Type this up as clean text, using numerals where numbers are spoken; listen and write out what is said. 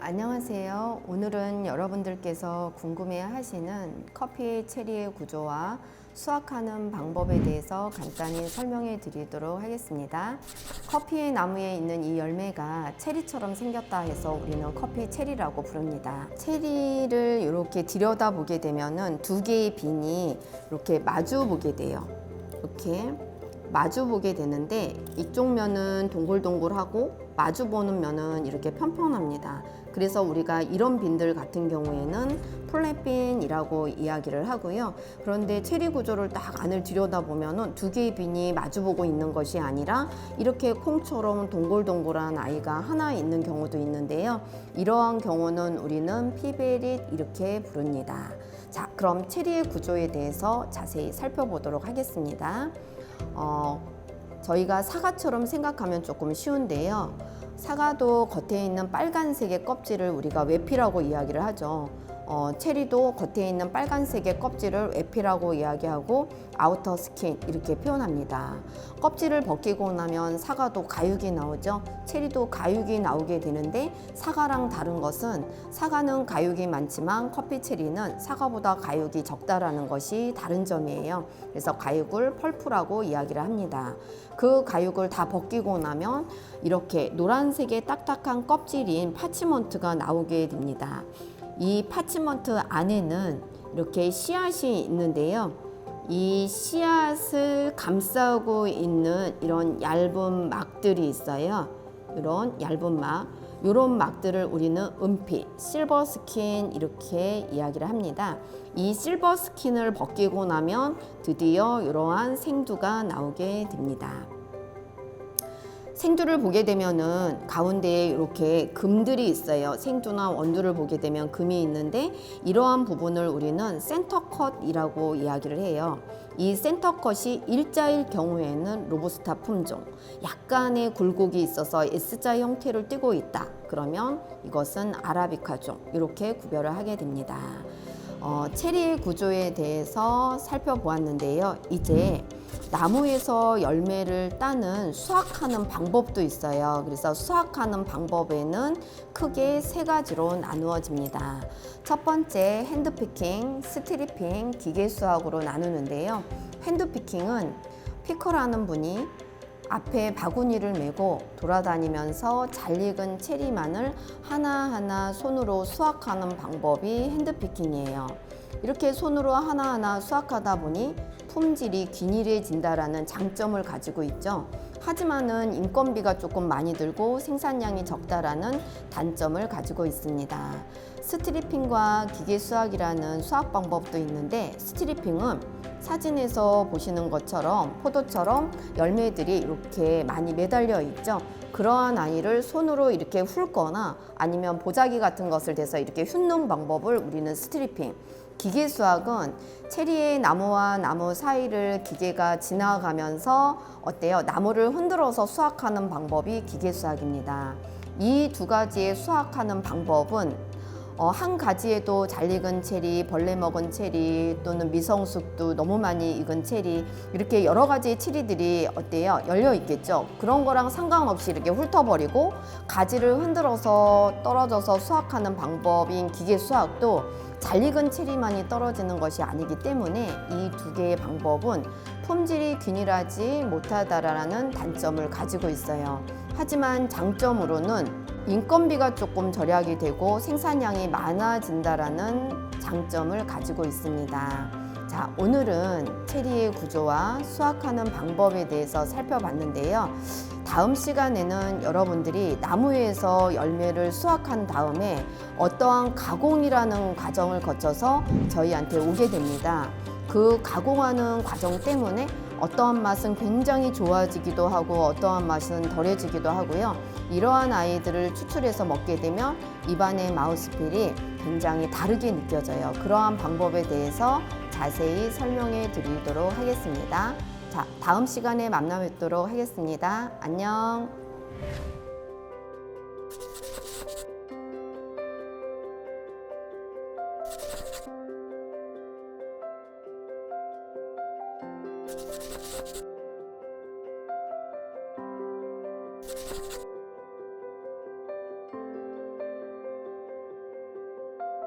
안녕하세요. 오늘은 여러분들께서 궁금해 하시는 커피 체리의 구조와 수확하는 방법에 대해서 간단히 설명해 드리도록 하겠습니다. 커피 나무에 있는 이 열매가 체리처럼 생겼다 해서 우리는 커피 체리라고 부릅니다. 체리를 이렇게 들여다보게 되면은 두 개의 빈이 이렇게 마주 보게 돼요. 이렇게 마주 보게 되는데 이쪽 면은 동글동글하고 마주 보는 면은 이렇게 평평합니다. 그래서 우리가 이런 빈들 같은 경우에는 플랫빈이라고 이야기를 하고요. 그런데 체리 구조를 딱 안을 들여다보면은 두 개의 빈이 마주 보고 있는 것이 아니라 이렇게 콩처럼 동글동글한 아이가 하나 있는 경우도 있는데요. 이러한 경우는 우리는 피베릿 이렇게 부릅니다. 자, 그럼 체리의 구조에 대해서 자세히 살펴보도록 하겠습니다. 저희가 사과처럼 생각하면 조금 쉬운데요. 사과도 겉에 있는 빨간색의 껍질을 우리가 외피라고 이야기를 하죠. 체리도 겉에 있는 빨간색의 껍질을 외피라고 이야기하고 아우터 스킨 이렇게 표현합니다. 껍질을 벗기고 나면 사과도 가육이 나오죠. 체리도 가육이 나오게 되는데 사과랑 다른 것은 사과는 가육이 많지만 커피 체리는 사과보다 가육이 적다라는 것이 다른 점이에요. 그래서 가육을 펄프라고 이야기를 합니다. 그 가육을 다 벗기고 나면 이렇게 노란색의 딱딱한 껍질인 파치먼트가 나오게 됩니다. 이 파치먼트 안에는 이렇게 씨앗이 있는데요. 이 씨앗을 감싸고 있는 이런 얇은 막들이 있어요. 이런 얇은 막, 이런 막들을 우리는 은피, 실버 스킨 이렇게 이야기를 합니다. 이 실버 스킨을 벗기고 나면 드디어 이러한 생두가 나오게 됩니다. 생두를 보게 되면은 가운데에 이렇게 금들이 있어요. 생두나 원두를 보게 되면 금이 있는데 이러한 부분을 우리는 센터컷이라고 이야기를 해요. 이 센터컷이 일자일 경우에는 로부스타 품종, 약간의 굴곡이 있어서 S자 형태를 띠고 있다. 그러면 이것은 아라비카종 이렇게 구별을 하게 됩니다. 체리의 구조에 대해서 살펴보았는데요. 이제 나무에서 열매를 따는 수확하는 방법도 있어요. 그래서 수확하는 방법에는 크게 세 가지로 나누어집니다. 첫 번째 핸드피킹, 스트리핑, 기계 수확으로 나누는데요. 핸드피킹은 피커라는 분이 앞에 바구니를 메고 돌아다니면서 잘 익은 체리만을 하나하나 손으로 수확하는 방법이 핸드피킹이에요. 이렇게 손으로 하나하나 수확하다 보니 품질이 균일해진다라는 장점을 가지고 있죠. 하지만은 인건비가 조금 많이 들고 생산량이 적다라는 단점을 가지고 있습니다. 스트리핑과 기계 수확이라는 수확 방법도 있는데 스트리핑은 사진에서 보시는 것처럼 포도처럼 열매들이 이렇게 많이 매달려 있죠. 그러한 아이를 손으로 이렇게 훑거나 아니면 보자기 같은 것을 대서 이렇게 훑는 방법을 우리는 스트리핑. 기계 수확은 체리의 나무와 나무 사이를 기계가 지나가면서 어때요? 나무를 흔들어서 수확하는 방법이 기계 수확입니다. 이 두 가지의 수확하는 방법은 한 가지에도 잘 익은 체리, 벌레 먹은 체리 또는 미성숙도 너무 많이 익은 체리 이렇게 여러 가지의 체리들이 어때요? 열려 있겠죠. 그런 거랑 상관없이 이렇게 훑어버리고 가지를 흔들어서 떨어져서 수확하는 방법인 기계 수확도 잘 익은 체리만이 떨어지는 것이 아니기 때문에 이 두 개의 방법은 품질이 균일하지 못하다라는 단점을 가지고 있어요. 하지만 장점으로는 인건비가 조금 절약이 되고 생산량이 많아진다라는 장점을 가지고 있습니다. 자, 오늘은 체리의 구조와 수확하는 방법에 대해서 살펴봤는데요. 다음 시간에는 여러분들이 나무에서 열매를 수확한 다음에 어떠한 가공이라는 과정을 거쳐서 저희한테 오게 됩니다. 그 가공하는 과정 때문에 어떠한 맛은 굉장히 좋아지기도 하고 어떠한 맛은 덜해지기도 하고요. 이러한 아이들을 추출해서 먹게 되면 입안의 마우스필이 굉장히 다르게 느껴져요. 그러한 방법에 대해서 자세히 설명해 드리도록 하겠습니다. 자, 다음 시간에 만나 뵙도록 하겠습니다. 안녕.